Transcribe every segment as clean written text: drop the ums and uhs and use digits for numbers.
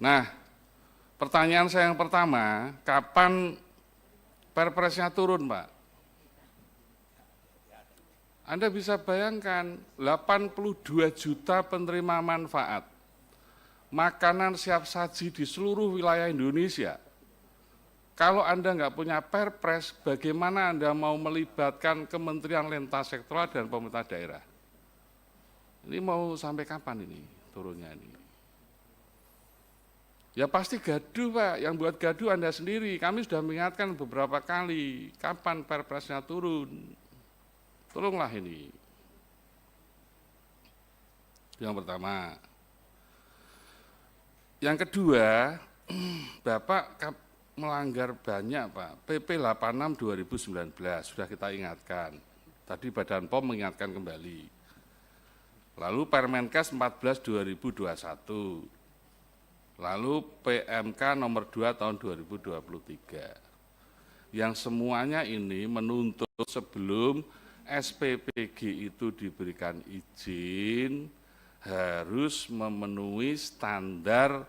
Nah, pertanyaan saya yang pertama, kapan perpresnya turun, Pak? Anda bisa bayangkan 82 juta penerima manfaat makanan siap saji di seluruh wilayah Indonesia. Kalau Anda nggak punya perpres, bagaimana Anda mau melibatkan kementerian lintas sektoral dan pemerintah daerah? Ini mau sampai kapan ini turunnya ini? Ya pasti gaduh, Pak. Yang buat gaduh Anda sendiri. Kami sudah mengingatkan beberapa kali, kapan perpresnya turun. Tolonglah ini. Yang pertama. Yang kedua, Bapak melanggar banyak, Pak. PP 86 2019 sudah kita ingatkan. Tadi Badan POM mengingatkan kembali. Lalu Permenkes 14 2021. Lalu PMK nomor 2 tahun 2023. Yang semuanya ini menuntut sebelum SPPG itu diberikan izin harus memenuhi standar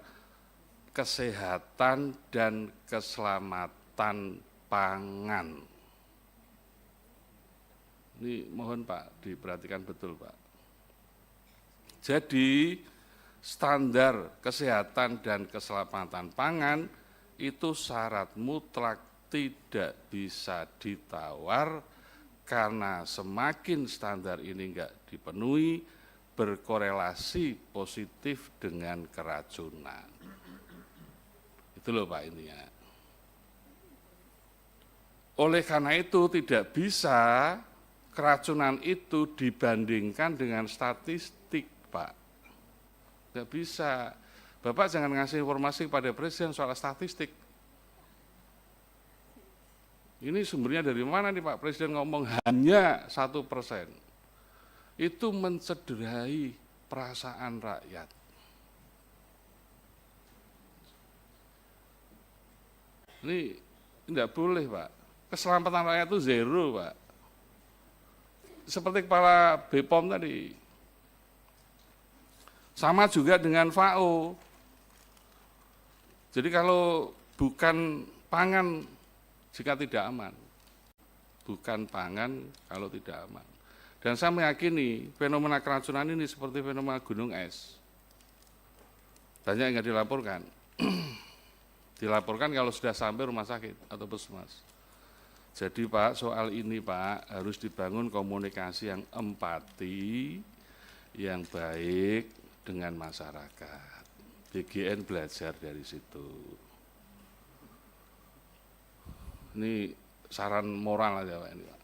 kesehatan dan keselamatan pangan. Ini mohon Pak diperhatikan betul, Pak. Jadi standar kesehatan dan keselamatan pangan itu syarat mutlak tidak bisa ditawar karena semakin standar ini enggak dipenuhi berkorelasi positif dengan keracunan. Itu loh Pak intinya. Oleh karena itu tidak bisa keracunan itu dibandingkan dengan statistik, Pak. Tidak bisa. Bapak jangan ngasih informasi kepada Presiden soal statistik. Ini sumbernya dari mana nih Pak Presiden ngomong hanya 1%. Itu mencederai perasaan rakyat. Ini tidak boleh Pak. Keselamatan rakyat itu zero Pak. Seperti kepala BPOM tadi. Sama juga dengan FAO. Jadi kalau bukan pangan jika tidak aman. Bukan pangan kalau tidak aman. Dan saya meyakini fenomena keracunan ini seperti fenomena gunung es. Banyak yang nggak dilaporkan. Dilaporkan kalau sudah sampai rumah sakit atau puskesmas. Jadi Pak, soal ini Pak harus dibangun komunikasi yang empati, yang baik dengan masyarakat. BGN belajar dari situ. Ini saran moral aja Pak ini Pak.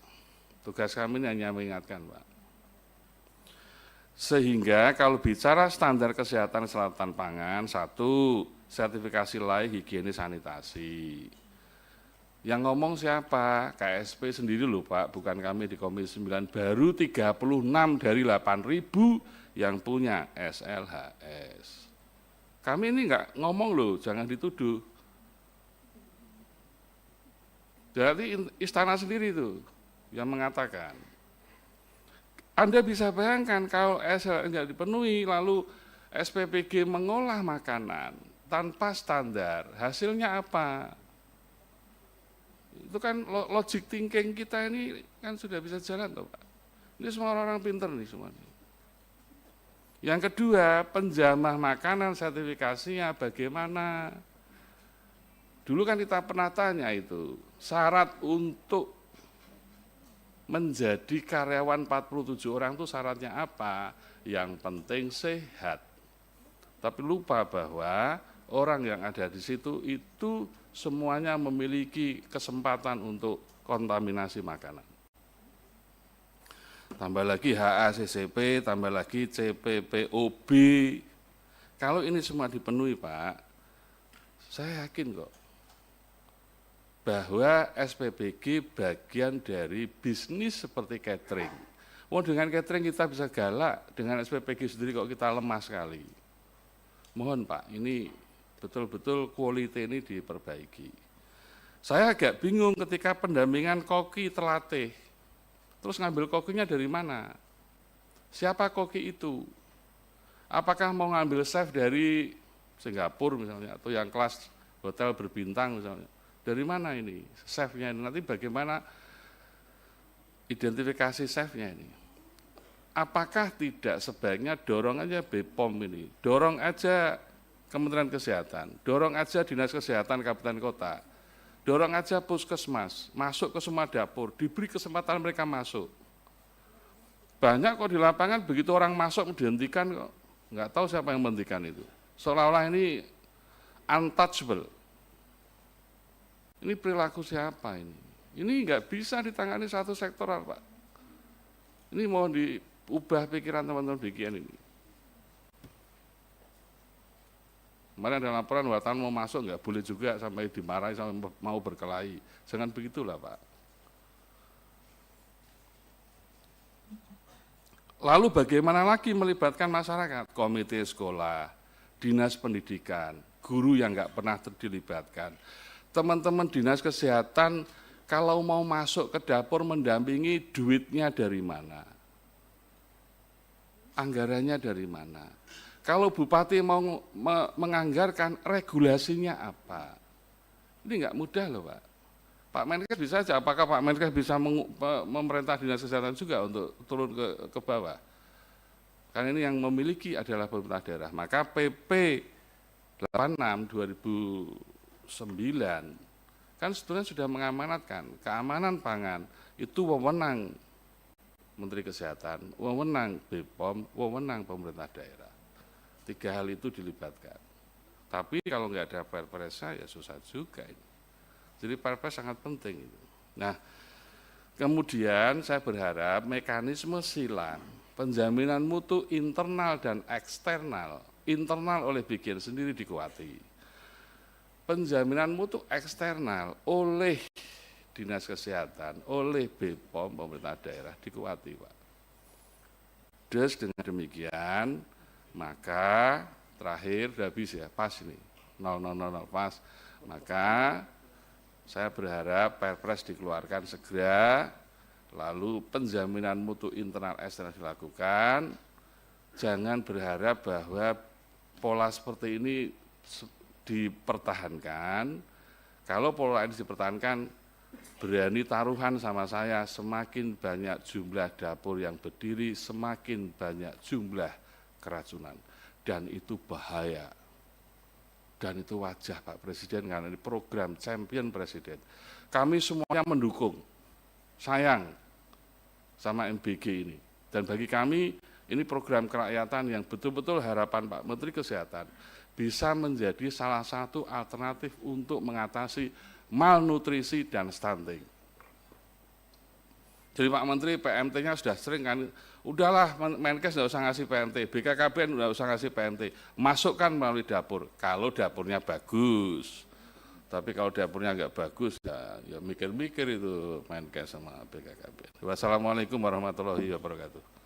Tugas kami ini hanya mengingatkan Pak. Sehingga kalau bicara standar kesehatan keselamatan pangan, satu, sertifikasi layak higienis sanitasi. Yang ngomong siapa? KSP sendiri loh Pak, bukan kami di Komisi 9, baru 36 dari 8.000 yang punya SLHS. Kami ini enggak ngomong loh, jangan dituduh. Jadi istana sendiri itu yang mengatakan. Anda bisa bayangkan kalau SLHS enggak dipenuhi, lalu SPPG mengolah makanan tanpa standar, hasilnya apa? Itu kan logic thinking kita ini kan sudah bisa jalan toh Pak. Ini semua orang pinter nih semua. Yang kedua, penjamah makanan sertifikasinya bagaimana? Dulu kan kita pernah tanya itu, syarat untuk menjadi karyawan 47 orang itu syaratnya apa? Yang penting sehat. Tapi lupa bahwa orang yang ada di situ itu semuanya memiliki kesempatan untuk kontaminasi makanan. Tambah lagi HACCP, tambah lagi CPPOB. Kalau ini semua dipenuhi Pak, saya yakin kok bahwa SPPG bagian dari bisnis seperti catering. Dengan catering kita bisa galak, dengan SPPG sendiri kok kita lemah sekali. Mohon Pak, ini betul-betul quality ini diperbaiki. Saya agak bingung ketika pendampingan koki terlatih, terus ngambil kokinya dari mana? Siapa koki itu? Apakah mau ngambil chef dari Singapura misalnya, atau yang kelas hotel berbintang misalnya. Dari mana ini chefnya ini? Nanti bagaimana identifikasi chefnya ini? Apakah tidak sebaiknya dorong aja BPOM ini, dorong aja Kementerian Kesehatan, dorong aja Dinas Kesehatan Kabupaten Kota, dorong aja Puskesmas, masuk ke semua dapur, diberi kesempatan mereka masuk. Banyak kok di lapangan begitu orang masuk dihentikan kok, nggak tahu siapa yang menghentikan itu. Seolah-olah ini untouchable. Ini perilaku siapa ini? Ini nggak bisa ditangani satu sektoral, Pak. Ini mau diubah pikiran teman-teman BGN ini. Kemarin ada laporan wartawan mau masuk nggak boleh juga sampai dimarahi sampai mau berkelahi. Jangan begitulah Pak. Lalu bagaimana lagi melibatkan masyarakat? Komite sekolah, dinas pendidikan, guru yang nggak pernah dilibatkan. Teman-teman dinas kesehatan kalau mau masuk ke dapur mendampingi duitnya dari mana? Anggarannya dari mana? Kalau bupati mau menganggarkan regulasinya apa? Ini nggak mudah loh Pak. Pak Menkes bisa aja, apakah Pak Menkes bisa memerintah dinas kesehatan juga untuk turun ke bawah? Karena ini yang memiliki adalah pemerintah daerah. Maka PP 86 2009 kan sebetulnya sudah mengamanatkan keamanan pangan itu wewenang Menteri Kesehatan, wewenang BPOM, wewenang pemerintah daerah. 3 hal itu dilibatkan. Tapi kalau nggak ada perpresnya ya susah juga ini. Jadi perpres sangat penting itu. Nah, kemudian saya berharap mekanisme silang penjaminan mutu internal dan eksternal, internal oleh BGN sendiri dikuati. Penjaminan mutu eksternal oleh Dinas Kesehatan, oleh BPOM, pemerintah daerah dikuati, Pak. Terus dengan demikian, maka terakhir sudah habis ya, pas ini, 0,000 pas. Maka saya berharap Perpres dikeluarkan segera, lalu penjaminan mutu internal eksternal dilakukan. Jangan berharap bahwa pola seperti ini dipertahankan. Kalau pola ini dipertahankan, berani taruhan sama saya, semakin banyak jumlah dapur yang berdiri, semakin banyak jumlah keracunan. Dan itu bahaya. Dan itu wajah Pak Presiden, karena ini program champion Presiden. Kami semuanya mendukung, sayang sama MBG ini. Dan bagi kami, ini program kerakyatan yang betul-betul harapan Pak Menteri Kesehatan bisa menjadi salah satu alternatif untuk mengatasi malnutrisi dan stunting. Jadi Pak Menteri PMT-nya sudah sering kan, udahlah Menkes nggak usah ngasih PMT, BKKBN nggak usah ngasih PMT, masukkan melalui dapur, kalau dapurnya bagus. Tapi kalau dapurnya nggak bagus, ya mikir-mikir itu Menkes sama BKKBN. Wassalamualaikum warahmatullahi wabarakatuh.